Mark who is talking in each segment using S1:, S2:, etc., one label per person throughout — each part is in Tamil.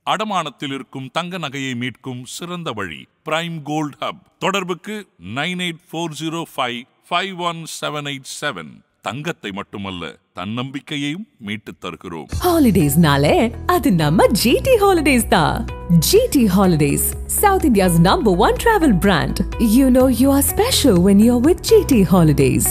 S1: அடமானத்தில் இருக்கும் தங்க நகையை மீட்கும் சிறந்த வழி பிரைம் கோல்ட் ஹப். தொடர்புக்கு 9840551787. தங்கத்தை மட்டுமல்ல, தன்னம்பிக்கையையும் மீட்டு தருகிறோம்.
S2: ஹாலிடேஸ்னாலே அது நம்ம ஜிடி ஹாலிடேஸ் தான். GT holidays, South India's #1 travel brand. You know you are special when you're with GT Holidays.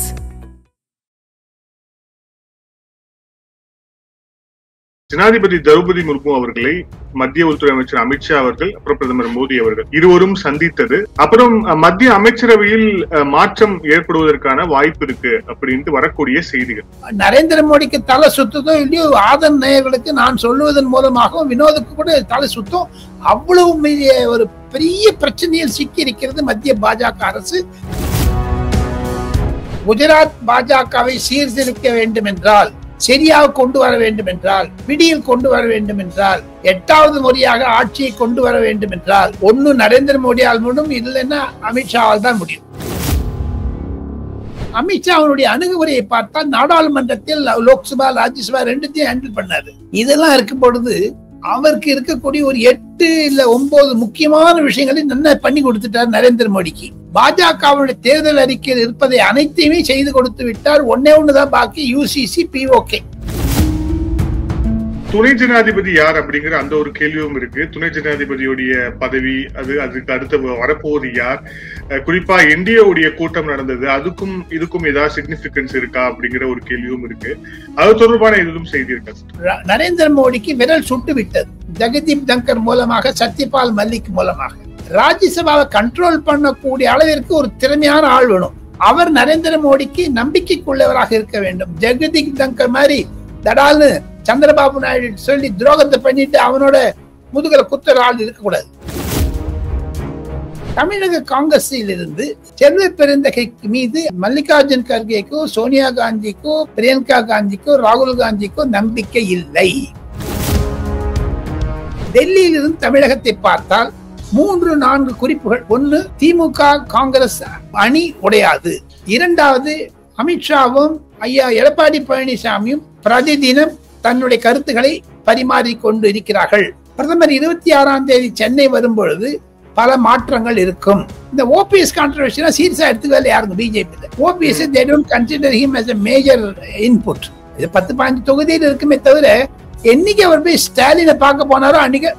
S3: ஜனாதிபதி திரௌபதி முர்மு அவர்களை மத்திய உள்துறை அமைச்சர் அமித்ஷா அவர்கள் அப்புறம் பிரதமர் மோடி அவர்கள் இருவரும் சந்தித்தது. அப்புறம் மத்திய அமைச்சரவையில் மாற்றம் ஏற்படுவதற்கான வாய்ப்பு இருக்கு அப்படின்ட்டு வரக்கூடிய செய்திகள்.
S4: நரேந்திர மோடிக்கு தலை சுத்ததோ இல்லையோ, ஆதன் நேயர்களுக்கு நான் சொல்லுவதன் மூலமாகவும் வினோதுக்கு கூட தலை சுத்தம். அவ்வளவு ஒரு பெரிய பிரச்சனையில் சிக்கி இருக்கிறது மத்திய பாஜக அரசு. குஜராத் பாஜகவை சீர்திருத்த வேண்டும் என்றால், சரியாக கொண்டு வர வேண்டும் என்றால், பிடியில் கொண்டு வர வேண்டும் என்றால், 8வது முறையாக ஆட்சியை கொண்டு வர வேண்டும் என்றால், ஒன்னு நரேந்திர மோடியால் முடியும், இல்லைன்னா அமித்ஷாவால் தான் முடியும். அமித்ஷா அவனுடைய அணுகுமுறையை பார்த்தால் நாடாளுமன்றத்தில் லோக்சபா ராஜ்யசபா ரெண்டுத்தையும் ஹேண்டில் பண்ணாரு. இதெல்லாம் இருக்கும் பொழுது அவருக்கு இருக்கக்கூடிய ஒரு 8 இல்ல 9 முக்கியமான விஷயங்களை நல்லா பண்ணி கொடுத்துட்டார் நரேந்திர மோடிக்கு. பாஜகவுடைய தேர்தல் அறிக்கையில் இருப்பதை அனைத்தையுமே செய்து கொடுத்து விட்டார். ஒன்னுதான் பாக்கி, யூசிசி, பிஓகே.
S3: துணை ஜனாதிபதி யார் அப்படிங்கிற அந்த ஒரு கேள்வியும் இருக்கு. துணை ஜனாதிபதியுடைய பதவி, அதுக்கு அடுத்து வரப்போவது யார்? குறிப்பா என்டிஏவுடைய கூட்டம் நடந்தது, அதுக்கும் இதுக்கும் ஏதாவது சிக்னிபிகன்ஸ் இருக்கா அப்படிங்கிற ஒரு கேள்வியும் இருக்கு. அது தொடர்பான எதுவும் செய்தி இருக்கா?
S4: நரேந்திர மோடிக்கு விரல் சுட்டு விட்டது. ஜெகதீப் தங்கர் மூலமாக, சத்யபால் மல்லிக் மூலமாக. ராஜ்யசபாவை கண்ட்ரோல் பண்ணக்கூடிய அளவிற்கு ஒரு திறமையான ஆள் வேணும். அவர் நரேந்திர மோடிக்கு நம்பிக்கைக்குள்ளவராக இருக்க வேண்டும். ஜெகதீப் தங்கர் மாதிரி தடால்னு சந்திரபாபு நாயுடு சொல்லி துரோகத்தை பண்ணிட்டு அவனோட முதுகல குத்துற ஆள் இருக்கக்கூடாது. தமிழக காங்கிரஸில் இருந்து செல்வ பெருந்தகை மீது மல்லிகார்ஜுன் கர்கேக்கோ, சோனியா காந்திக்கோ, பிரியங்கா காந்திக்கோ, ராகுல் காந்திக்கோ நம்பிக்கை இல்லை. டெல்லியில் இருந்து தமிழகத்தை பார்த்தால் 3-4 குறிப்புகள். ஒன்னு, திமுக காங்கிரஸ் அணி உடையாது. இரண்டாவது, அமித்ஷாவும் ஐயா எடப்பாடி பழனிசாமியும் பிரதிதினம் தன்னுடைய கருத்துக்களை பரிமாறிக்கொண்டு இருக்கிறார்கள். பிரதமர் 26ஆம் தேதி சென்னை வரும்பொழுது பல மாற்றங்கள் இருக்கும். இந்த ஓபிஎஸ் கான்ட்ரோவர்சியா சீரியஸா எடுத்துக்கல யாருங்க BJP. OPS they don't consider him as a major input. இது 10-15 தொகுதியில் இருக்குமே தவிர, என்னைக்கு அவர் போய் ஸ்டாலினை பார்க்க போனாரோ அன்னைக்கு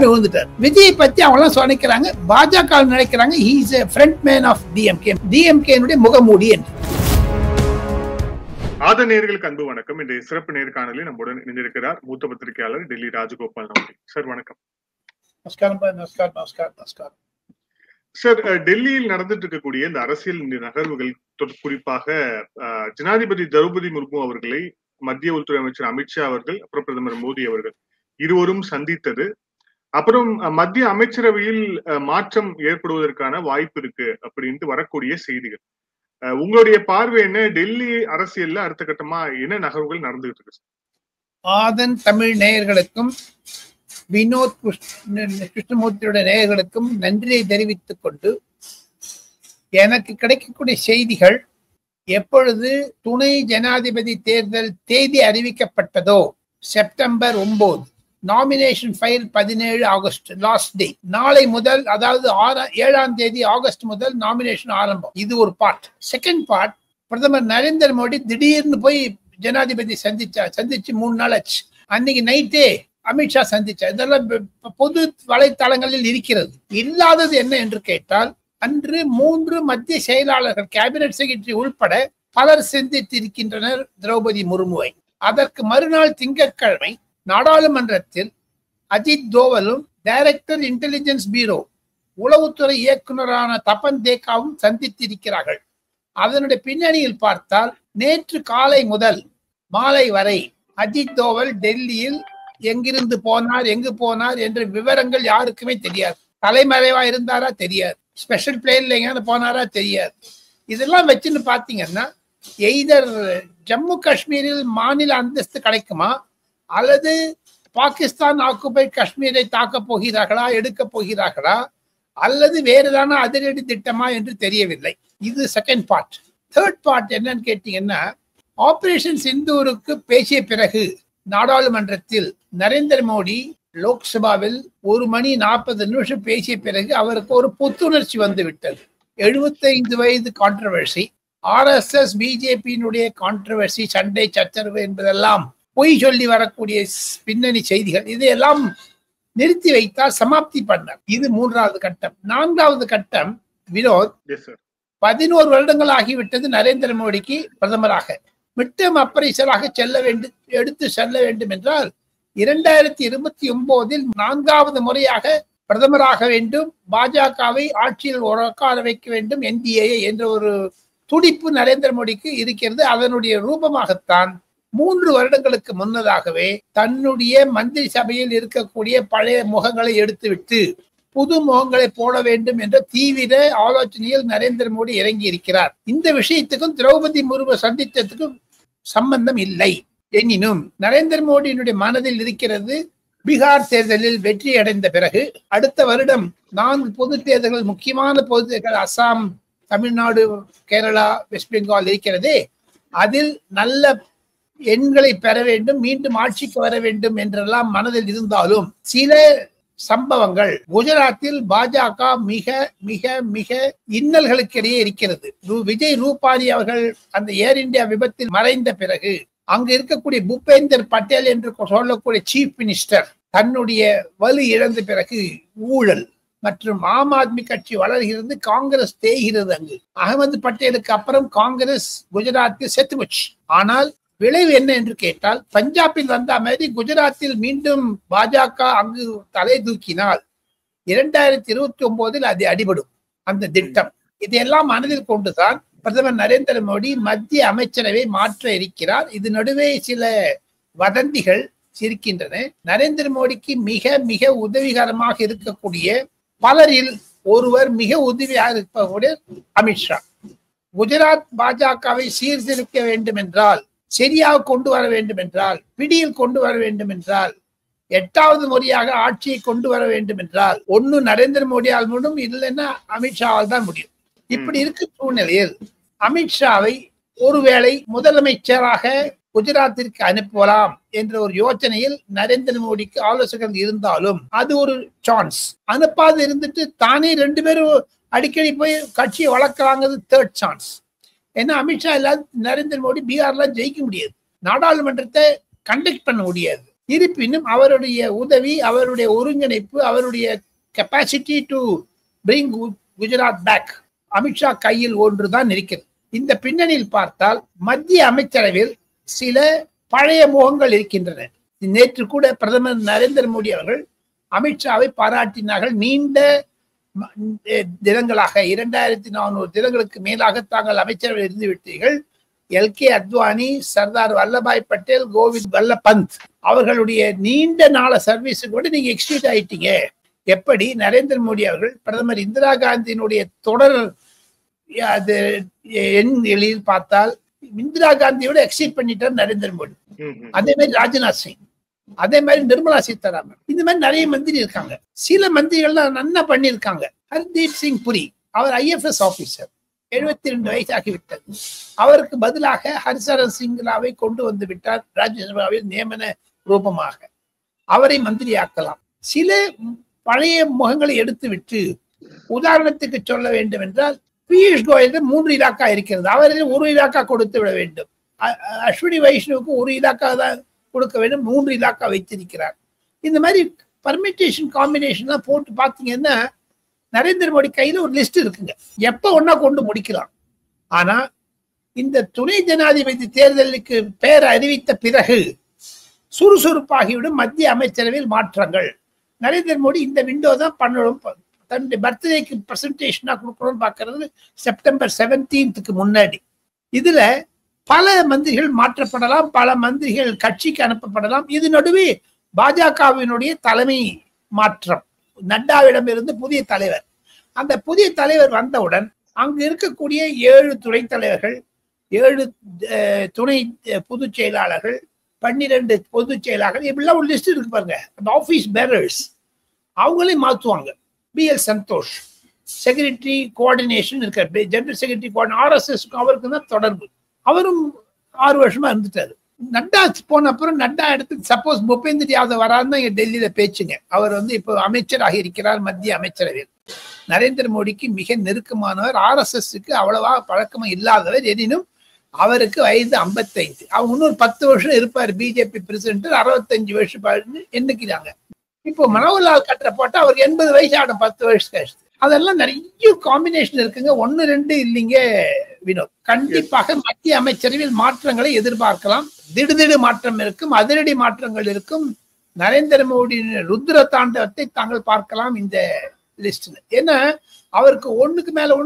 S4: விழுந்துட்டார். விஜயை பத்தி அவங்க சொன்னிக்கிறாங்க, பாஜக நினைக்கிறாங்க he is a front man of DMK. DMK-னுடைய முகமூடி என்று.
S3: ஆத நேயர்களுக்கு அன்பு வணக்கம். இன்றைய சிறப்பு நேர்காணலில் நம்முடன் இணைந்திருக்கிறார் மூத்த பத்திரிகையாளர் டெல்லி ராஜகோபால் நம்பி. சார் வணக்கம்.
S4: நமஸ்காரம்.
S3: சார், டெல்லியில் நடந்துட்டு இருக்கக்கூடிய இந்த அரசியல் நகர்வுகள், குறிப்பாக ஜனாதிபதி திரௌபதி முர்மு அவர்களை மத்திய உள்துறை அமைச்சர் அமித்ஷா அவர்கள் அப்புறம் பிரதமர் மோடி அவர்கள் இருவரும் சந்தித்தது. அப்புறம் மத்திய அமைச்சரவையில் மாற்றம் ஏற்படுவதற்கான வாய்ப்பு இருக்கு அப்படின்ட்டு வரக்கூடிய செய்திகள். உங்களுடைய பார்வை என்ன? டெல்லி அரசியல்ல அடுத்த கட்டமா என்ன நகர்வுகள் நடந்துகிட்டு இருக்கு?
S4: ஆதன் தமிழ் நேயர்களுக்கும் வினோத் கிருஷ்ணமூர்த்தியோட நேயர்களுக்கும் நன்றியை தெரிவித்துக் கொண்டு, எனக்கு கிடைக்கக்கூடிய செய்திகள், எப்பொழுது துணை ஜனாதிபதி தேர்தல் தேதி அறிவிக்கப்பட்டதோ September 9, nomination file 17 August last day. நாளை முதல், அதாவது 7ஆம் தேதி ஆகஸ்ட் முதல் நாமினேஷன் ஆரம்பம். இது ஒரு பார்ட். செகண்ட் பார்ட், பிரதமர் நரேந்திர மோடி திடீர்னு போய் ஜனாதிபதி சந்திச்சு 3 நாள் ஆச்சு. அன்னைக்கு நைட்டே அமித்ஷா சந்திச்சார். இதெல்லாம் பொது வலைத்தளங்களில் இருக்கிறது. இல்லாதது என்ன என்று கேட்டால், அன்று 3 மத்திய செயலாளர்கள், கேபினட் செக்ரட்டரி உள்பட பலர் சந்தித்திருக்கின்றனர் திரௌபதி முர்முவை. அதற்கு மறுநாள் திங்கட்கிழமை நாடாளுமன்றத்தில் அஜித் தோவலும் டைரக்டர் இன்டெலிஜென்ஸ் பியூரோ உளவுத்துறை இயக்குநரான தபன் தேக்காவும் சந்தித்திருக்கிறார்கள். அதனுடைய பின்னணியில் பார்த்தால், நேற்று காலை முதல் மாலை வரை அஜித் தோவல் டெல்லியில் எங்கிருந்து போனார், எங்கு போனார் என்ற விவரங்கள் யாருக்குமே தெரியாது. தலைமறைவா இருந்தாரா தெரியாது, ஸ்பெஷல் பிளேன்ல எங்க போனாரா தெரியாது. இதெல்லாம் வச்சுன்னு பாத்தீங்கன்னா, எய்தர் ஜம்மு காஷ்மீரில் மாநில அந்தஸ்து கிடைக்குமா, அல்லது பாகிஸ்தான் ஆக்குபைட் காஷ்மீரை தாக்க போகிறார்களா, எடுக்க போகிறார்களா, அல்லது வேறுதான அதிரடி திட்டமா என்று தெரியவில்லை. இது செகண்ட் பார்ட். தேர்ட் பார்ட் என்னன்னு கேட்டீங்கன்னா, ஆபரேஷன் சிந்தூருக்கு பேசிய பிறகு நாடாளுமன்றத்தில் நரேந்திர மோடி லோக்சபாவில் 1 மணி 40 நிமிஷம் பேசிய பிறகு அவருக்கு ஒரு புத்துணர்ச்சி வந்து விட்டது. 75 வயது கான்ட்ரவர்சி, RSS பிஜேபியினுடைய கான்ட்ரவர்சி, சண்டை சச்சரவு என்பதெல்லாம் பொய் சொல்லி வரக்கூடிய பின்னணி செய்திகள், இதையெல்லாம் நிறுத்தி வைத்தால் சமாப்தி பண்ணார். இது 3வது கட்டம். 4வது கட்டம், வினோத், 11 வருடங்கள் ஆகிவிட்டது நரேந்திர மோடிக்கு பிரதமராக. மிட்டம் அப்ரைசலாக எடுத்து செல்ல வேண்டும் என்றால் 2029 4வது முறையாக பிரதமராக வேண்டும், பாஜகவை ஆட்சியில் உட்கார வைக்க வேண்டும், NDA என்ற ஒரு துடிப்பு நரேந்திர மோடிக்கு இருக்கிறது. அதனுடைய ரூபமாகத்தான் 3 வருடங்களுக்கு முன்னதாகவே தன்னுடைய மந்திரி சபையில் இருக்கக்கூடிய பழைய முகங்களை எடுத்துவிட்டு புது முகங்களை போட வேண்டும் என்ற தீவிர ஆலோசனையில் நரேந்திர மோடி இறங்கி இருக்கிறார். இந்த விஷயத்துக்கும் திரௌபதி முர்மு சந்தித்ததுக்கும் சம்பந்தம் இல்லை. எனினும் நரேந்திர மோடியினுடைய மனதில் இருக்கிறது, பீகார் தேர்தலில் வெற்றி அடைந்த பிறகு அடுத்த வருடம் 4 பொது தேர்தல்கள், முக்கியமான பொது தேர்தல், அசாம், தமிழ்நாடு, கேரளா, வெஸ்ட் பெங்கால் இருக்கிறதே, அதில் நல்ல எண்களை பெற வேண்டும், மீண்டும் ஆட்சிக்கு வர வேண்டும் என்றெல்லாம் மனதில் இருந்தாலும் சில சம்பவங்கள் குஜராத்தில் பாஜக மிக மிக மிக இன்னல்களுக்கிடையே இருக்கிறது. விஜய் ரூபானி அவர்கள் அந்த ஏர் இந்தியா விபத்தில் மறைந்த பிறகு அங்கு இருக்கக்கூடிய பூபேந்தர் பட்டேல் என்று சொல்லக்கூடிய சீஃப் மினிஸ்டர் தன்னுடைய வலு இழந்த பிறகு ஊழல் மற்றும் ஆம் ஆத்மி கட்சி வளர்கிறது, காங்கிரஸ் தேய்கிறது. அங்கு அகமது பட்டேலுக்கு அப்புறம் காங்கிரஸ் குஜராத்தில் செத்து போச்சு. ஆனால் விளைவு என்ன என்று கேட்டால், பஞ்சாபில் வந்த மாதிரி குஜராத்தில் மீண்டும் பாஜக அங்கு தலை தூக்கினால் 2029 அது அடிபடும் அந்த திட்டம். இதையெல்லாம் மனதில் கொண்டுதான் பிரதமர் நரேந்திர மோடி மத்திய அமைச்சரவை மாற்ற இருக்கிறார். இது நடுவே சில வதந்திகள் இருக்கின்றன. நரேந்திர மோடிக்கு மிக மிக உதவிகரமாக இருக்கக்கூடிய பலரில் ஒருவர், மிக உதவியாக இருக்கக்கூடிய அமித்ஷா. குஜராத் பாஜகவை சீர்திருத்த வேண்டும் என்றால், சரியாக கொண்டு வர வேண்டும் என்றால், பிடியில் கொண்டு வர வேண்டும் என்றால், 8வது முறையாக ஆட்சியை கொண்டு வர வேண்டும் என்றால் ஒன்னு நரேந்திர மோடியால் முடியும், இல்லைன்னா அமித்ஷாவால் தான் முடியும். இப்படி இருக்க சூழ்நிலையில் அமித்ஷாவை ஒருவேளை முதலமைச்சராக குஜராத்திற்கு அனுப்பலாம் என்ற ஒரு யோசனையில் நரேந்திர மோடிக்கு ஆலோசகர் இருந்தாலும் அது ஒரு சான்ஸ். அனுப்பாது இருந்துட்டு தானே 2 பேரும் அடிக்கடி போய் கட்சியை வளர்க்கறாங்கிறது 3rd சான்ஸ். ஏன்னா அமித்ஷா இல்லாத நரேந்திர மோடி பீகார்ல ஜெயிக்க முடியாது, நாடாளுமன்றத்தை கண்டக்ட் பண்ண முடியாது. இருப்பினும் அவருடைய உதவி, அவருடைய ஒருங்கிணைப்பு, அவருடைய capacity to bring Gujarat back Amit Shah கையில் ஒன்றுதான் இருக்கிறது. இந்த பின்னணியில் பார்த்தால் மத்திய அமைச்சரவையில் சில பழைய முகங்கள் இருக்கின்றன. நேற்று கூட பிரதமர் நரேந்திர மோடி அவர்கள் அமித்ஷாவை பாராட்டினார்கள். நீண்ட தினங்களாக 2400 தினங்களுக்கு மேலாக தாங்கள் அமைச்சரவை இருந்து விட்டீர்கள். LK அத்வானி, சர்தார் வல்லபாய் பட்டேல், கோவிந்த் வல்லப் பந்த் அவர்களுடைய நீண்ட நாள சர்வீஸ் கூட நீங்க எக்ஸ்டீட் ஆயிட்டீங்க. எப்படி நரேந்திர மோடி அவர்கள் பிரதமர் இந்திரா காந்தியினுடைய தொடர் எண்களில் பார்த்தால் இந்திரா காந்தியோட எக்ஸீட் பண்ணிட்டார் நரேந்திர மோடி. அதே மாதிரி ராஜ்நாத் சிங், அதே மாதிரி நிர்மலா சீதாராமன், இந்த மாதிரி நிறைய மந்திரி இருக்காங்க. சில மந்திரிகள்லாம் நன்னா பண்ணியிருக்காங்க. ஹர்தீப் சிங் புரி, அவர் IFS ஆபீசர், 72 வயசாகிவிட்டது. அவருக்கு பதிலாக ஹர்ஷரன் சிங்லாவை கொண்டு வந்து விட்டார் ராஜ்யசபாவில் நியமன ரூபமாக. அவரை மந்திரியாக்கலாம். சில பழைய முகங்களை எடுத்துவிட்டு, உதாரணத்துக்கு சொல்ல வேண்டும் என்றால், பியூஷ் கோயல் 3 இலாக்கா இருக்கிறது, அவரில் 1 இலாக்கா கொடுத்து விட வேண்டும். அஸ்வினி வைஷ்ணவுக்கு 1 இலாக்கா தான் கொடுக்க வேண்டும், 3 இலாக்கா வைத்திருக்கிறார். இந்த மாதிரி பர்மிட்டேஷன் காம்பினேஷன் போட்டு பார்த்தீங்கன்னா நரேந்திர மோடி கையில ஒரு லிஸ்ட் இருக்குங்க, எப்ப ஒன்னா கொண்டு முடிக்கலாம். ஆனா இந்த துணை ஜனாதிபதி தேர்தலுக்கு பெயர் அறிவித்த பிறகு சுறுசுறுப்பாகிவிடும் மத்திய அமைச்சரவையில் மாற்றங்கள். நரேந்திர மோடி இந்த விண்டோ தான் பண்ணணும். தன்னுடைய பர்த்டேக்கு பிரசன்டேஷனா கொடுக்கணும்னு பார்க்கறது செப்டம்பர் 17க்கு முன்னாடி. இதுல பல மந்திரிகள் மாற்றப்படலாம், பல மந்திரிகள் கட்சிக்கு அனுப்பப்படலாம். இது நடுவே பாஜகவினுடைய தலைமை மாற்றம், நட்டாவிடம் இருந்து புதிய தலைவர். அந்த புதிய தலைவர் வந்தவுடன் அங்கு இருக்கக்கூடிய 7 துணைத் தலைவர்கள், 7 துணை பொதுச் செயலாளர்கள், 12 பொதுச் செயலாளர்கள், இப்படிலாம் ஒரு லிஸ்ட் இருக்கு பாருங்க. அந்த ஆபீஸ் பேரர்ஸ் அவங்களையும் மாற்றுவாங்க. BL சந்தோஷ் செக்ரட்டரி கோஆர்டினேஷன் இருக்கார், ஜெனரல் செக்ரட்டரி RSS அவருக்கு தான் தொடர்பு. அவரும் 6 வருஷமா இருந்துட்டாரு. நட்டா போன அப்புறம் நட்டா இடத்துக்கு சப்போஸ் பூபேந்தர் யாதவ் வராருன்னா இங்க டெல்லியில பேச்சுங்க. அவர் இப்போ அமைச்சராக இருக்கிறார் மத்திய அமைச்சரவையில். நரேந்திர மோடிக்கு மிக நெருக்கமானவர். RSSக்கு அவ்வளவா பழக்கமா இல்லாதவர். எனினும் அவருக்கு வயது 55. அவங்க இன்னொரு 10 வருஷம் இருப்பார் பிஜேபி பிரசிடென்ட். 65 வருஷம் எண்ணிக்கிறாங்க. இப்போ மனோகர்லால் கட்டரை போட்டா அவருக்கு 80 வயசு ஆடும் 10 வருஷம் கழிச்சு. அதெல்லாம் நிறைய காம்பினேஷன் இருக்குங்க. 1-2 இல்லைங்க வினோத். கண்டிப்பாக மத்திய அமைச்சரவையில் மாற்றங்களை எதிர்பார்க்கலாம். திடுதிடு மாற்றம் இருக்கும், அதிரடி மாற்றங்கள் இருக்கும். நரேந்திர மோடியின் ருத்ர தாண்டவத்தை தாங்கள் பார்க்கலாம் இந்த லிஸ்ட்ல. ஏன்னா அவருக்கு ஒண்ணுக்கு மேல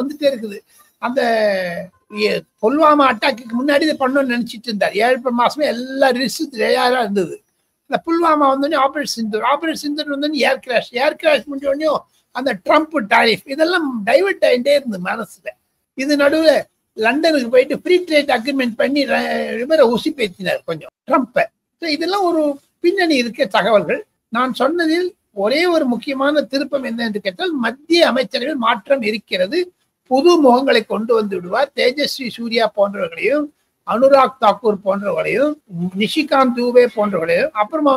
S4: வந்துட்டே இருக்குது. அந்த புல்வாமா அட்டாக்கு முன்னாடி இதை பண்ணணும்னு நினைச்சிட்டு இருந்தார். 7 மாசமே எல்லா ரிஸ்க் தயாரா இருந்தது. இந்த புல்வாமா வந்தோடனே ஆபரேஷன் சிந்தூர் வந்தோடனே ஏர் கிராஷ் முடிஞ்ச உடனே அந்த ட்ரம்ப் டாரிஃப் இதெல்லாம் டைவர்ட் ஆகிட்டே இருந்தது மனசுல. இது நடுவில் லண்டனுக்கு போயிட்டு ஃப்ரீ ட்ரேட் அக்ரிமெண்ட் பண்ணி இவரை உசி பேத்தினார் கொஞ்சம் ட்ரம்ப்பை. இதெல்லாம் ஒரு பின்னணி இருக்க தகவல்கள். நான் சொன்னதில் ஒரே ஒரு முக்கியமான திருப்பம் என்ன என்று கேட்டால், மத்திய அமைச்சரவையில் மாற்றம் இருக்கிறது. புது முகங்களை கொண்டு வந்து விடுவார். தேஜஸ்வி சூர்யா போன்றவர்களையும், அனுராக் தாக்கூர் போன்றவர்களையும், நிஷிகாந்த் தூபே போன்றவர்களையும், அப்புறமா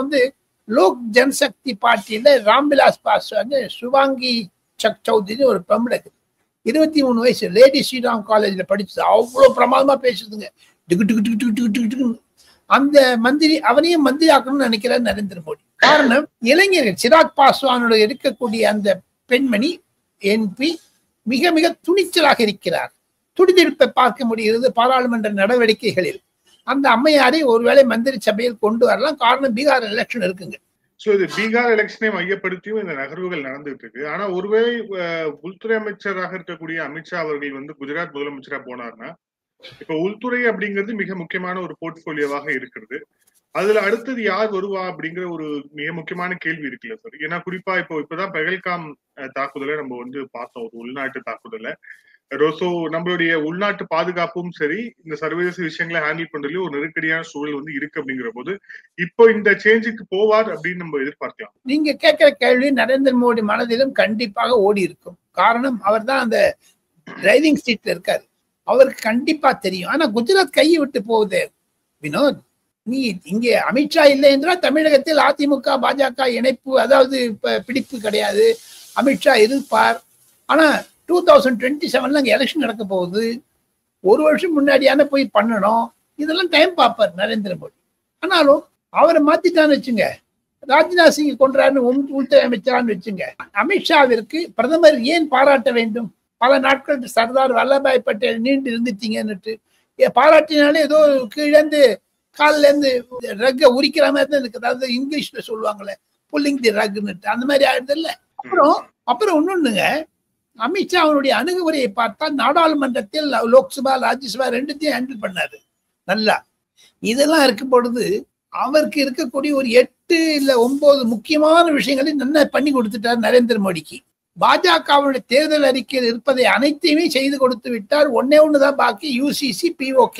S4: லோக் ஜனசக்தி பார்ட்டியில ராம்விலாஸ் பாஸ்வான், சுவாங்கி சௌத்ரி ஒரு பெண்ணுக்கு 23 வயசு, லேடி ஸ்ரீராம் காலேஜ்ல படிச்சது. அவ்வளவு பிரமாதமா பேசுதுங்க. அந்த மந்திரி அவனையும் மந்திரி ஆக்கணும்னு நினைக்கிறார் நரேந்திர மோடி. காரணம், இளைஞர்கள் சிராக் பாஸ்வானோட இருக்கக்கூடிய அந்த பெண்மணி என்பி மிக மிக துணிச்சலாக இருக்கிறார். துடிதுடிப்பை பார்க்க முடிகிறது பாராளுமன்ற நடவடிக்கைகளில். அந்த அம்மையாரை ஒருவேளை மந்திரி சபையில் கொண்டு வரலாம். காரணம், பீகார் எலெக்ஷன் இருக்குங்க.
S3: சோ இது பீகார் எலெக்ஷனை மையப்படுத்தியும் இந்த நகர்வுகள் நடந்துட்டு இருக்கு. ஆனா ஒருவேளை உள்துறை அமைச்சராக இருக்கக்கூடிய அமித்ஷா அவர்கள் குஜராத் முதலமைச்சரா போனார்னா, இப்ப உள்துறை அப்படிங்கிறது மிக முக்கியமான ஒரு போர்ட்போலியோவாக இருக்கிறது. அதுல அடுத்தது யார் வருவா அப்படிங்கிற ஒரு மிக முக்கியமான கேள்வி இருக்குல்ல சார். ஏன்னா குறிப்பா இப்பதான் பெஹல்காம் தாக்குதலை நம்ம பார்த்தோம், ஒரு உள்நாட்டு தாக்குதலை. ஸோ நம்மளுடைய உள்நாட்டு பாதுகாப்பும் சரி, இந்த சர்வதேச விஷயங்களை ஹேண்டில் பண்றதுலயும் ஒரு நெருக்கடியான சூழல் இருக்கு. அப்படிங்கிற போது இப்போ இந்த சேஞ்சுக்கு போவார் அப்படின்னு நம்ம எதிர்பார்க்கலாம்.
S4: நீங்க கேட்கிற கேள்வி நரேந்திர மோடி மனதிலும் கண்டிப்பாக ஓடி இருக்கும். காரணம், அவர் தான் அந்த டிரைவிங் சீட்ல இருக்காரு. அவருக்கு கண்டிப்பா தெரியும். ஆனா குஜராத் கையை விட்டு போகுது வினோத். நீ இங்கே அமித்ஷா இல்லை என்றால் தமிழகத்தில் அதிமுக பாஜக இணைப்பு, அதாவது பிடிப்பு கிடையாது. அமித்ஷா இருப்பார். ஆனா 2027 அங்க எலெக்ஷன் நடக்க போகுது. ஒரு வருஷம் முன்னாடியான போய் பண்ணணும். இதெல்லாம் டைம் பார்ப்பார் நரேந்திர மோடி. ஆனாலும் அவரை மாத்திட்டான்னு வச்சுங்க, ராஜ்நாத் சிங் கொன்றாருன்னு உள்துறை அமைச்சரான்னு வச்சுங்க, அமித்ஷாவிற்கு பிரதமர் ஏன் பாராட்ட வேண்டும்? பல நாட்கள் சர்தார் வல்லபாய் பட்டேல் நீண்டு இருந்துட்டீங்கன்னுட்டு பாராட்டினாலே ஏதோ கீழேந்து காலில இருந்து ரக்க உரிக்கிற மாதிரி தான் இருக்கு. அதாவது இங்கிலீஷ்ல சொல்லுவாங்களே புல்லிங் தி ரக்னுட்டு, அந்த மாதிரி ஆயிடுது இல்ல. அப்புறம் இன்னொன்னுங்க, அமித்ஷா அவனுடைய அணுகுமுறையை பார்த்தால் நாடாளுமன்றத்தில் லோக்சபா ராஜ்யசபா ரெண்டுத்தையும் ஹேண்டில் பண்ணாரு நல்லா. இதெல்லாம் இருக்கும் பொழுது அவருக்கு இருக்கக்கூடிய ஒரு 8 இல்ல 9 முக்கியமான விஷயங்களை நல்லா பண்ணி கொடுத்துட்டார் நரேந்திர மோடிக்கு. பாஜகவுடைய தேர்தல் அறிக்கையில் இருப்பதை அனைத்தையுமே செய்து கொடுத்து விட்டார். ஒண்ணுதான் பாக்கி, யூசிசி POK.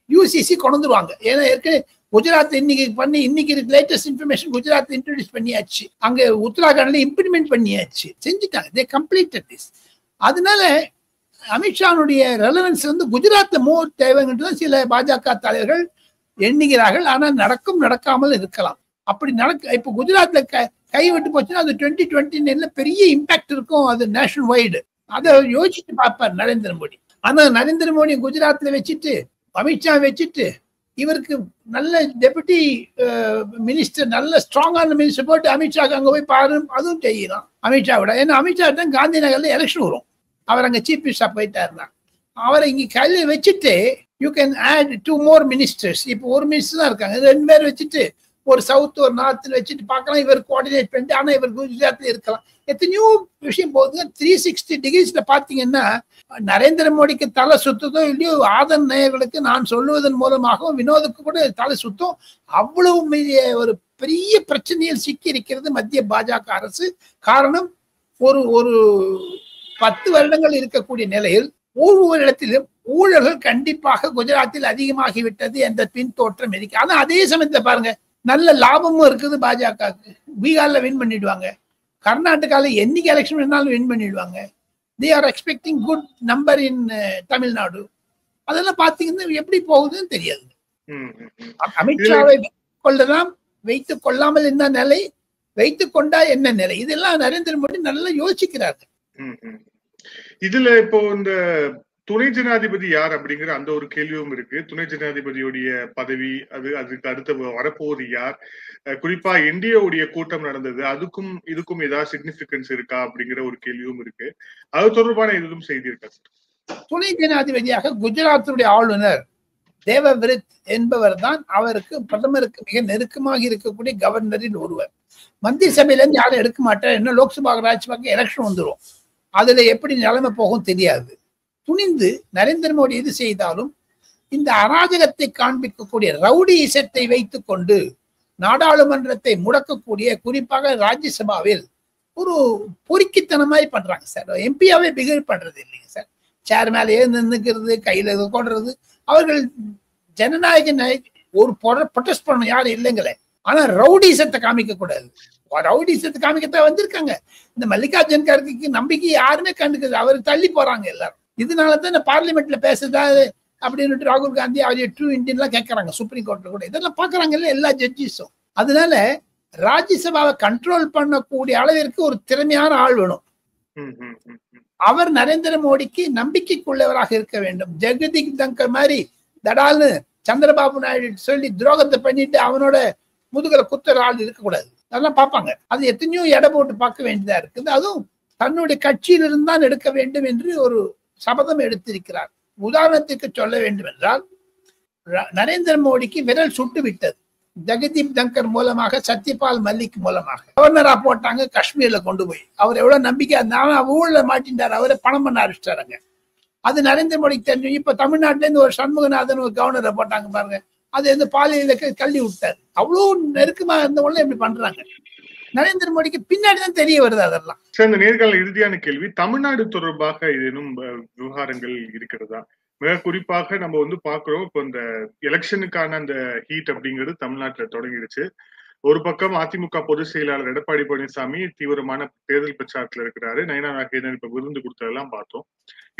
S4: யூசிசி கொண்டுருவாங்க. ஏன்னா ஏற்கனவே குஜராத் இன்னைக்கு லேட்டஸ்ட் இன்ஃபர்மேஷன் குஜராத் இன்ட்ரோடியூஸ் பண்ணியாச்சு. அங்க உத்தராகண்ட்ல இம்ப்ளிமெண்ட் பண்ணியாச்சு, செஞ்சுட்டாங்க. they completed this. அதனால அமித்ஷாவுடைய ரெலவன்ஸ் குஜராத்ல மோர் தேவைங்கிறது சில பாஜக தலைவர்கள் எண்ணுகிறார்கள். ஆனா நடக்காமல் இருக்கலாம். அப்படி இப்ப குஜராத்ல கை விட்டு போச்சுன்னா அது 2029 பெரிய இம்பாக்ட் இருக்கும். அது நேஷனல் வைடு. அதை யோசிச்சுட்டு பார்ப்பார் நரேந்திர மோடி. ஆனா நரேந்திர மோடி குஜராத்ல வச்சுட்டு, அமித்ஷா வச்சுட்டு, இவருக்கு நல்ல டெபுட்டி மினிஸ்டர், நல்ல ஸ்ட்ராங்கான மினிஸ்டர் போட்டு அமித்ஷாக்கு அங்க போய் பாரு, அதுவும் செய்யலாம் அமித்ஷாவோட. ஏன்னா அமித்ஷா தான் காந்தி நகர்ல எலெக்ஷன் வரும். அவர் அங்க சீஃப் மினிஸ்டரா போயிட்டாருன்னா அவரை இங்க கையில வச்சுட்டு you can add 2 more ministers. இப்போ ஒரு மினிஸ்டர் தான் இருக்காங்க, 2 பேர் வச்சுட்டு ஒரு சவுத் ஒரு நார்த்ல வச்சுட்டு பார்க்கலாம். இவர் கோஆர்டினேட் பண்ணிட்டு, ஆனா இவர் குஜராத்ல இருக்கலாம். எத்தனையோ விஷயம் போகுதுங்க. 360 டிகிரிஸ்ல பாத்தீங்கன்னா நரேந்திர மோடிக்கு தலை சுத்ததோ இல்லையோ, ஆதன் நேயர்களுக்கு நான் சொல்லுவதன் மூலமாகவும் வினோதுக்கு கூட தலை சுத்தம். அவ்வளவு ஒரு பெரிய பிரச்சனையில் சிக்கி இருக்கிறது மத்திய பாஜக அரசு. காரணம், ஒரு 10 வருடங்கள் இருக்கக்கூடிய நிலையில் ஒவ்வொரு இடத்திலும் ஊழல்கள் கண்டிப்பாக குஜராத்தில் அதிகமாகிவிட்டது என்ற பின் தோற்றம் இருக்கு. ஆனா அதே சமயத்துல பாருங்க, நல்ல லாபமும் இருக்குது பாஜகவுக்கு. பீகார்ல வின் பண்ணிடுவாங்க, கர்நாடகால என்னைக்கு எலெக்ஷன் வேணாலும் வின் பண்ணிடுவாங்க. they are expecting good number in Tamil Nadu. அதெல்லாம் பாத்தீங்கன்னா எப்படி போகுதுன்னு தெரியாது. அமித்ஷாவை கொள்ளலாம், வைத்துக் கொள்ளாமல் என்ன நிலை, வைத்துக் கொண்டா என்ன நிலை, இதெல்லாம் நரேந்திர மோடி நல்லா யோசிக்கிறார்கள்.
S3: இதுல இப்போ இந்த துணை ஜனாதிபதி யார் அப்படிங்கிற அந்த ஒரு கேள்வியும் இருக்கு. துணை ஜனாதிபதியுடைய பதவி அதுக்கு அடுத்து வரப்போவது யார், குறிப்பா என்டிஏவுடைய கூட்டம் நடந்தது, அதுக்கும் இதுக்கும் ஏதாவது சிக்னிபிகன்ஸ் இருக்கா அப்படிங்கிற ஒரு கேள்வியும் இருக்கு. அது தொடர்பான எதுவும் செய்தி இருக்கா?
S4: துணை ஜனாதிபதியாக குஜராத்துடைய ஆளுநர் தேவவிரத் என்பவர் தான் அவருக்கு பிரதமருக்கு மிக நெருக்கமாக இருக்கக்கூடிய கவர்னரில் ஒருவர். மந்திரி சபையில இருந்து யாரும் எடுக்க மாட்டார். என்ன லோக்சபா ராஜ்யசபாக்கு எலெக்ஷன் வந்துடும், அதுல எப்படி நிலைமை போகும் தெரியாது. துணிந்து நரேந்திர மோடி எது செய்தாலும் இந்த அராஜகத்தை காண்பிக்கக்கூடிய ரவுடி இசத்தை வைத்துக் கொண்டு நாடாளுமன்றத்தை முடக்கக்கூடிய, குறிப்பாக ராஜ்யசபாவில் ஒரு பொறுக்கித்தனமாய் பண்றாங்க சார். எம்பியாவே பிகேவ் பண்றது இல்லைங்க சார். சேர் மேலே நின்னுக்கிறது, கையில கொண்டுறது. அவர்கள் ஜனநாயக ஒரு ப்ரொடெஸ்ட் பண்ணணும், யாரும் இல்லைங்களே. ஆனா ரவுடிசத்தை காமிக்க கூடாது. ரவுடிசத்தை காமிக்கத்தான் வந்திருக்காங்க. இந்த மல்லிகார்ஜுன் கார்கேக்கு நம்பிக்கை யாருமே கண்டுக்குது, அவரு தள்ளி போறாங்க எல்லாரும். இதனாலதான் பார்லிமெண்ட்ல பேசுதா அப்படின்னு ராகுல் காந்தி அவருடைய ட்ரூ இந்தியன்லாம் கேட்கறாங்க சுப்ரீம் கோர்ட்ல கூட. இதெல்லாம் பாக்குறாங்கல்ல எல்லா ஜட்ஜிஸும். அதனால ராஜ்யசபாவை கண்ட்ரோல் பண்ணக்கூடிய அளவிற்கு ஒரு திறமையான ஆள் வேணும். அவர் நரேந்திர மோடிக்கு நம்பிக்கைக்குள்ளவராக இருக்க வேண்டும். ஜெகதீப் தங்கர் மாதிரி தடால்னு சந்திரபாபு நாயுடு சொல்லி துரோகத்தை பண்ணிட்டு அவனோட முதுகலை குத்துற ஆள் இருக்கக்கூடாது. அதெல்லாம் பார்ப்பாங்க. அது எத்தனையோ எடை போட்டு பார்க்க வேண்டியதா இருக்குது. அதுவும் தன்னுடைய கட்சியிலிருந்து தான் எடுக்க வேண்டும் என்று ஒரு சபதம் எடுத்திருக்கிறார். உதாரணத்துக்கு சொல்ல வேண்டும் என்றால், நரேந்திர மோடிக்கு விரல் சுட்டு விட்டது ஜெகதீப் தங்கர் மூலமாக, சத்யபால் மல்லிக் மூலமாக. கவர்னரா போட்டாங்க காஷ்மீர்ல கொண்டு போய். அவர் எவ்வளவு நம்பிக்கை, ஊழல மாட்டின்றார், அவரை பணம் பண்ண ஆரம்பிச்சிட்டாருங்க. அது நரேந்திர மோடிக்கு தெரிஞ்சு. இப்ப தமிழ்நாட்டுல இருந்து ஒரு சண்முகநாதன் ஒரு கவர்னரை போட்டாங்க பாருங்க, அது வந்து பாலியலுக்கு தள்ளி விட்டார். அவ்வளவு நெருக்கமா இருந்தவங்களும் இப்படி பண்றாங்க. நரேந்திர மோடிக்கு பின்னாடிதான் தெரிய வருது அதெல்லாம்.
S3: இந்த நேர்காணல் இறுதியான கேள்வி, தமிழ்நாடு தொடர்பாக ஏதேனும் விவகாரங்கள் இருக்கிறதா? மிக குறிப்பாக நம்ம வந்து பாக்குறோம், இப்போ இந்த எலெக்ஷனுக்கான அந்த ஹீட் அப்படிங்கிறது தமிழ்நாட்டுல தொடங்கிடுச்சு. ஒரு பக்கம் அதிமுக பொதுச் செயலாளர் எடப்பாடி பழனிசாமி தீவிரமான தேர்தல் பிரச்சாரத்துல இருக்கிறாரு. நயனா நாகேந்திரன் இப்ப விருந்து கொடுத்ததெல்லாம் பார்த்தோம்.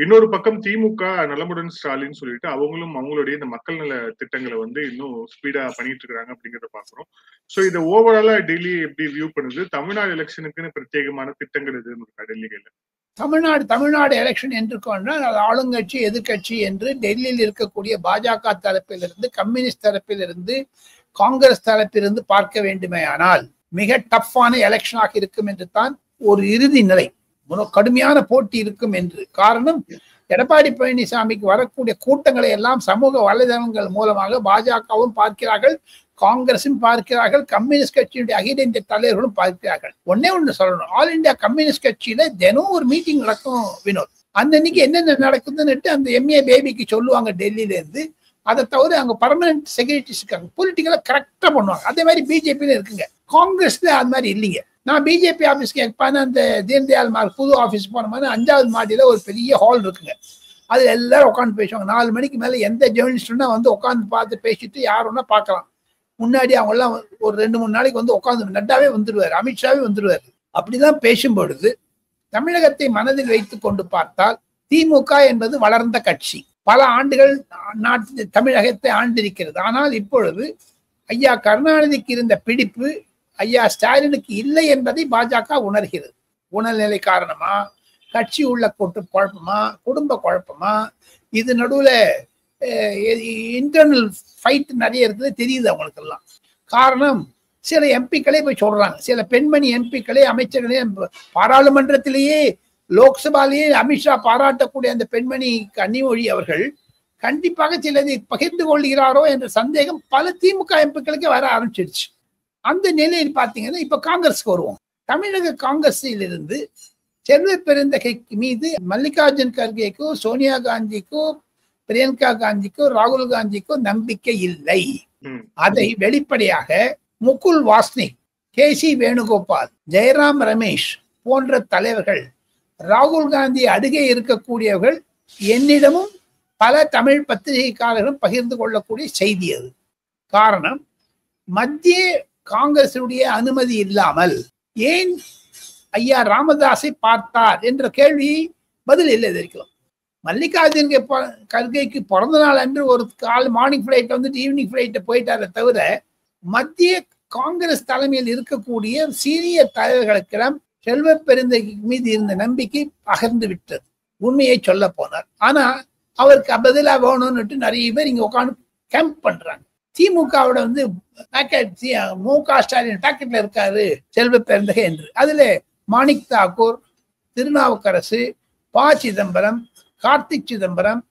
S3: இன்னொரு பக்கம் திமுக நலமுடன் ஸ்டாலின் சொல்லிட்டு அவங்களும் அவங்களுடைய இந்த மக்கள் நல திட்டங்களை வந்து இன்னும் ஸ்பீடா பண்ணிட்டு இருக்காங்க அப்படிங்கிறத பாக்குறோம். சோ இதை ஓவராலா டெல்லி எப்படி வியூ பண்ணுது? தமிழ்நாடு எலெக்ஷனுக்குன்னு பிரத்யேகமான திட்டங்கள் எதுவும் இருக்கா டெல்லியில?
S4: தமிழ்நாடு எலெக்ஷன் என்று கொண்டால் அது ஆளுங்கட்சி எதிர்கட்சி என்று டெல்லியில் இருக்கக்கூடிய பாஜக தரப்பிலிருந்து, கம்யூனிஸ்ட் தரப்பிலிருந்து, காங்கிரஸ் தரப்பிலிருந்து பார்க்க வேண்டுமே ஆனால் மிக டஃப்பான எலெக்ஷனாக இருக்கும் என்று தான் ஒரு இறுதி நிலை. கடுமையான போட்டி இருக்கும் என்று. காரணம், எடப்பாடி பழனிசாமிக்கு வரக்கூடிய கூட்டங்களை எல்லாம் சமூக வலைதளங்கள் மூலமாக பாஜகவும் பார்க்கிறார்கள், காங்கிரசும் பார்க்கிறார்கள், கம்யூனிஸ்ட் கட்சியுடைய அகில இந்திய தலைவர்களும் பார்க்கிறார்கள். ஒன்னே ஒண்ணு சொல்லணும், ஆல் இந்தியா கம்யூனிஸ்ட் கட்சியில தினம் ஒரு மீட்டிங் நடக்கும் வினோத். அன்னைக்கு என்னென்ன நடக்குதுன்னு அந்த எம்ஏ பேபிக்கு சொல்லுவாங்க டெல்லியில இருந்து. அதை தவிர அங்க பர்மனன்ட் செக்ரட்டரிஸ் இருக்காங்க, பொலிட்டிக்கலா கரெக்டா பண்ணுவாங்க. அதே மாதிரி பிஜேபியில இருக்குங்க. காங்கிரஸ்ல அது மாதிரி இல்லைங்க. நான் பிஜேபி ஆபீஸ்க்கு எப்ப அந்த தீன்தயாள் மார்க் புது ஆபீஸ் போன மாதிரி 5வது மாடியில ஒரு பெரிய ஹால் இருக்குங்க. அது எல்லாரும் உட்காந்து பேசுவாங்க. 4 மணிக்கு மேல எந்த ஜேர்னலிஸ்ட்னா வந்து உட்காந்து பார்த்து பேசிட்டு யாருன்னா பார்க்கலாம். முன்னாடி அவங்க எல்லாம் ஒரு 2-3 நாளைக்கு வந்து உட்காந்து, நட்டாவே வந்துடுவாரு, அமித்ஷாவே வந்துடுவாரு. அப்படிதான் பேசும்பொழுது தமிழகத்தை மனதில் வைத்துக் கொண்டு பார்த்தால் திமுக என்பது வளர்ந்த கட்சி, பல ஆண்டுகள் நாட்டு தமிழகத்தை ஆண்டிருக்கிறது. ஆனால் இப்பொழுது ஐயா கருணாநிதிக்கு இருந்த பிடிப்பு ஐயா ஸ்டாலினுக்கு இல்லை என்பதை பாஜக உணர்கிறது. உணர்நிலை காரணமா, கட்சி உள்ள குழப்பமா, குடும்ப குழப்பமா, இது நடுவுல இன்டர்னல் ஃபைட் நிறைய இருக்குது தெரியுது அவங்களுக்கு எல்லாம். காரணம், சில எம்பிக்களே போய் சொல்றாங்க, சில பெண்மணி எம்பிக்களே, அமைச்சர்களே, பாராளுமன்றத்திலேயே லோக்சபாலேயே அமித்ஷா பாராட்டக்கூடிய அந்த பெண்மணி கன்னிமொழி அவர்கள் கண்டிப்பாக சிலதை பகிர்ந்து கொள்கிறாரோ என்ற சந்தேகம் பல திமுக எம்பிக்களுக்கு வர ஆரம்பிச்சிருச்சு. அந்த நிலையில் பாத்தீங்கன்னா இப்ப காங்கிரஸ்க்கு வருவோம். தமிழக காங்கிரஸில் இருந்து செல்வ பெருந்தகைக்கு மீது மல்லிகார்ஜுன் கர்கேக்கோ, சோனியா காந்திக்கோ, பிரியங்கா காந்திக்கோ, ராகுல் காந்திக்கோ நம்பிக்கை இல்லை. அதை வெளிப்படையாக முகுல் வாஸ்னிக், கேசி வேணுகோபால், ஜெயராம் ரமேஷ் போன்ற தலைவர்கள், ராகுல் காந்தி அருகே இருக்கக்கூடியவர்கள் என்னிடமும் பல தமிழ் பத்திரிகைக்காரர்களும் பகிர்ந்து கொள்ளக்கூடிய செய்தி அது. காரணம், மத்திய காங்கிரசுடைய அனுமதி இல்லாமல் ஏன் ஐயா ராமதாஸை பார்த்தார் என்ற கேள்வி பதில் இல்லை இருக்கலாம். மல்லிகார்ஜுன் கர்கேக்கு பிறந்த நாள் அன்று ஒரு மார்னிங் ஃபிளைட் வந்துட்டு ஈவினிங் ஃபிளைட்டை போயிட்டாரே தவிர மத்திய காங்கிரஸ் தலைமையில் இருக்கக்கூடிய சீனியர் தலைவர்களுக்கெல்லாம் செல்வ பெருந்தகை மீது இருந்த நம்பிக்கை பகிர்ந்து விட்டது. உண்மையை சொல்ல போனார். ஆனா அவருக்கு பதிலா வேணும்னுட்டு நிறைய பேர் இங்க உட்காந்து கேம்ப் பண்றாங்க. திமுகவோட மு.க. ஸ்டாலின் பாக்கெட்ல இருக்காரு செல்வ பெருந்தகை என்று. அதுல மாணிக் தாக்கூர், திருநாவுக்கரசு, ப. சிதம்பரம், கார்த்திக் சிதம்பரம்,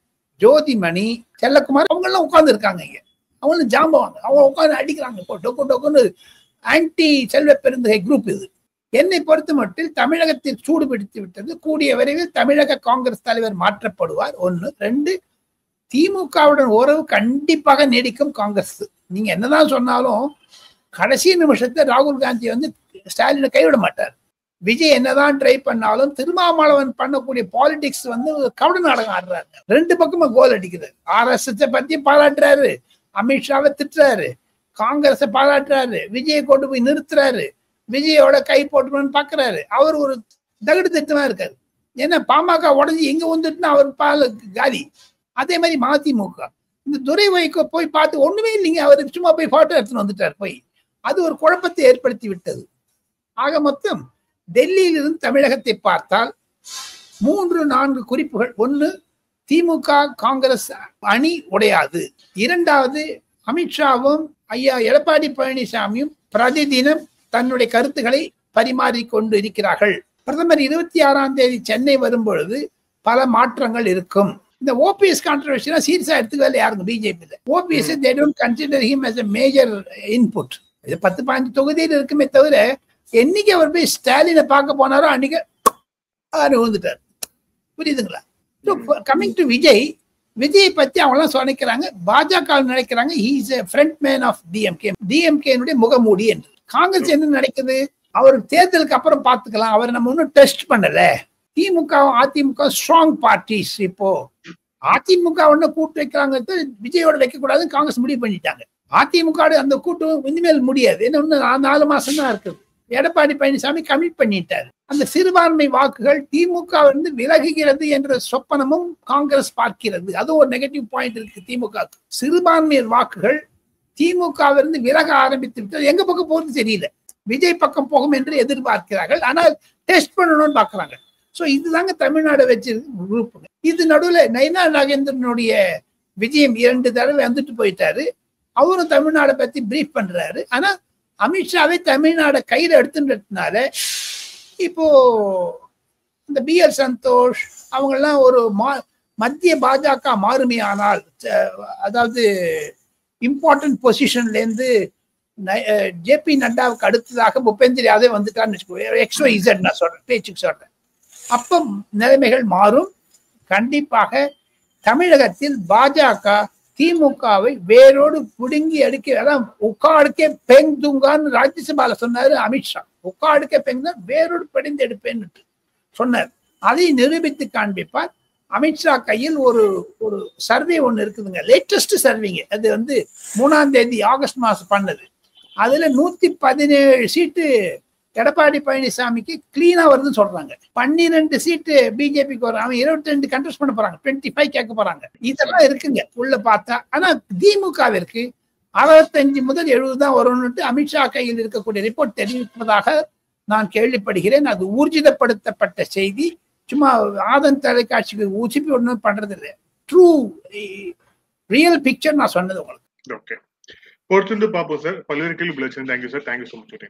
S4: ஜோதிமணி, செல்லக்குமார் அவங்க எல்லாம் உட்கார்ந்து இருக்காங்க. இங்க அவங்களும் ஜாம்பவாங்க. அவங்க உட்காந்து அடிக்கிறாங்க. டொக்கு ஆன்டி செல்வ பெருந்தகை குரூப் இது. என்னை பொறுத்த மட்டும் தமிழகத்தில் சூடு பிடித்து விட்டது. கூடிய விரைவில் தமிழக காங்கிரஸ் தலைவர் மாற்றப்படுவார். 1. 2, திமுகவுடன் உறவு கண்டிப்பாக நீடிக்கும் காங்கிரஸ். நீங்க என்னதான் சொன்னாலும் கடைசி நிமிஷத்தை ராகுல் காந்தி வந்து ஸ்டாலினை கைவிட மாட்டார். விஜய் என்னதான் ட்ரை பண்ணாலும் திருமாவளவன் பண்ணக்கூடிய பாலிடிக்ஸ் வந்து கவட நாடகம் ஆடுறாரு. 2 பக்கமும் கோல் அடிக்குது. RSS பத்தி பாராட்டுறாரு, அமித்ஷாவை திட்டுறாரு, காங்கிரஸை பாராட்டுறாரு, விஜயை கொண்டு போய் நிறுத்துறாரு, விஜயோட கை போட்டுக்கணும்னு பாக்குறாரு. அவர் ஒரு தகுடு திட்டமா இருக்காரு. ஏன்னா பாமக உடஞ்சி எங்க வந்துட்டுன்னா அவர் பால காலி. அதே மாதிரி மதிமுக இந்த துரை வைகோ போய் பார்த்து ஒண்ணுமே இல்லைங்க, அவர் சும்மா போய் போட்டோ எடுத்துன்னு வந்துட்டார் போய். அது ஒரு குழப்பத்தை ஏற்படுத்தி விட்டது. ஆக மொத்தம் டெல்லியில் இருந்து தமிழகத்தை பார்த்தால் 3-4 குறிப்புகள். 1, திமுக காங்கிரஸ் அணி உடையாது. 2வது, அமித்ஷாவும் ஐயா எடப்பாடி பழனிசாமியும் பிரதிதினம் தன்னுடைய கருத்துக்களை பரிமாறிக்கொண்டு இருக்கிறார்கள். பிரதமர் 26ஆம் தேதி சென்னை வரும் பொழுது பல மாற்றங்கள் இருக்கும். இந்த ஓபிஎஸ் கான்ட்ரவர்சியா சீரியஸா எடுத்துக்கல யாருங்க BJP. OPS they don't consider him as a major input. இது 10-15 தொகுதியில் இருக்குமே தவிர என்னைக்கு அவர் போய் ஸ்டாலினை பார்க்க போனாரோ அன்னைக்கு வந்துட்டார். புரியுதுங்களா? கமிங் டு விஜய் பத்தி அவங்களாம் சொன்னிக்கிறாங்க. பாஜக நினைக்கிறாங்க he is a front man of DMK முகமூடி என்று. காங்கிரஸ் என்ன நினைக்குது, அவர் தேர்தலுக்கு அப்புறம் பார்த்துக்கலாம், அவர் நம்ம ஒன்னும் டெஸ்ட் பண்ணல. DMK AIADMK strong parties. இப்போ அதிமுக ஒண்ணு கூட்டு வைக்கிறாங்க, விஜயோட வைக்க கூடாதுன்னு காங்கிரஸ் முடிவு பண்ணிட்டாங்க. அதிமுக அந்த கூட்டு இனிமேல் முடியாது. என்ன 4 மாசம் தான் இருக்குது. எடப்பாடி பழனிசாமி கமிட் பண்ணிட்டாரு. அந்த சிறுபான்மை வாக்குகள் திமுக வந்து விலகுகிறது என்ற சொப்பனமும் காங்கிரஸ் பார்க்கிறது. அது ஒரு நெகட்டிவ் பாயிண்ட் இருக்கு திமுக. சிறுபான்மையர் வாக்குகள் திமுகவிலிருந்து விலக ஆரம்பித்து விட்டது. எங்க பக்கம் போகிறது தெரியல. விஜய் பக்கம் போகும் என்று எதிர்பார்க்கிறார்கள். ஆனால் டெஸ்ட் பண்ணணும்னு பாக்குறாங்க. சோ இதுதாங்க தமிழ்நாடு வச்சு குரூப்புங்க. இது நடுவுல நைனா நாகேந்திரனுடைய விஜயம் 2 தடவை வந்துட்டு போயிட்டாரு. அவரும் தமிழ்நாடை பத்தி பிரீஃப் பண்றாரு. ஆனா அமித்ஷாவை தமிழ்நாடை கையில எடுத்துட்டதுனால இப்போ இந்த BL சந்தோஷ் அவங்க எல்லாம் ஒரு மத்திய பாஜக மாறுமையானால், அதாவது இம்பார்ட்டன்ட் பொசிஷன்ல இருந்து JP நட்டாவுக்கு அடுத்ததாக பூபேந்திர யாதவ் வந்துட்டான்னு XYZ நான் சொல்றேன், பேச்சுக்கு சொல்றேன். அப்ப நிலைமைகள் மாறும். கண்டிப்பாக தமிழகத்தில் பாஜக திமுகவை வேரோடு புடுங்கி அடிக்க, அதான் உக்காடுக்கே பெங்துங்கான்னு ராஜ்யசபால சொன்னாரு அமித்ஷா. உக்காடுக்கே பெங்தா வேரோடு படிந்து எடுப்பேன்னு சொன்னார். அதை நிரூபித்து காண்பிப்பார். அமித்ஷா கையில் ஒரு சர்வே ஒண்ணு இருக்குதுங்க, லேட்டஸ்ட் சர்வேங்க. அது வந்து 3ஆம் தேதி ஆகஸ்ட் மாசம் பண்ணது. அதுல 117 சீட்டு எடப்பாடி பழனிசாமிக்கு கிளீனா வருதுன்னு சொல்றாங்க. 12 சீட்டு பிஜேபிக்கு வரும். அவன் 22 கண்டெஸ்ட் பண்ண போறாங்க, 25 கேட்க போறாங்க. இதெல்லாம் இருக்குங்க உள்ள பார்த்தா. ஆனா திமுகவிற்கு 65 முதல் 70 தான் வரும்னு அமித்ஷா கையில் இருக்கக்கூடிய ரிப்போர்ட் தெரிவிப்பதாக நான் கேள்விப்படுகிறேன். அது ஊர்ஜிதப்படுத்தப்பட்ட செய்தி. சும்மா ஆதன் தொலைக்காட்சிக்கு ஊசிப்பி ஒன்றும் பண்றது இல்லை. ட்ரூ ரியல் பிக்சர் நான் சொன்னது உங்களுக்கு.
S3: ஓகே, பொறுத்திருந்து பார்ப்போம் சார். பல்வேறு கேள்வி. Thank you sir. Thank you so much.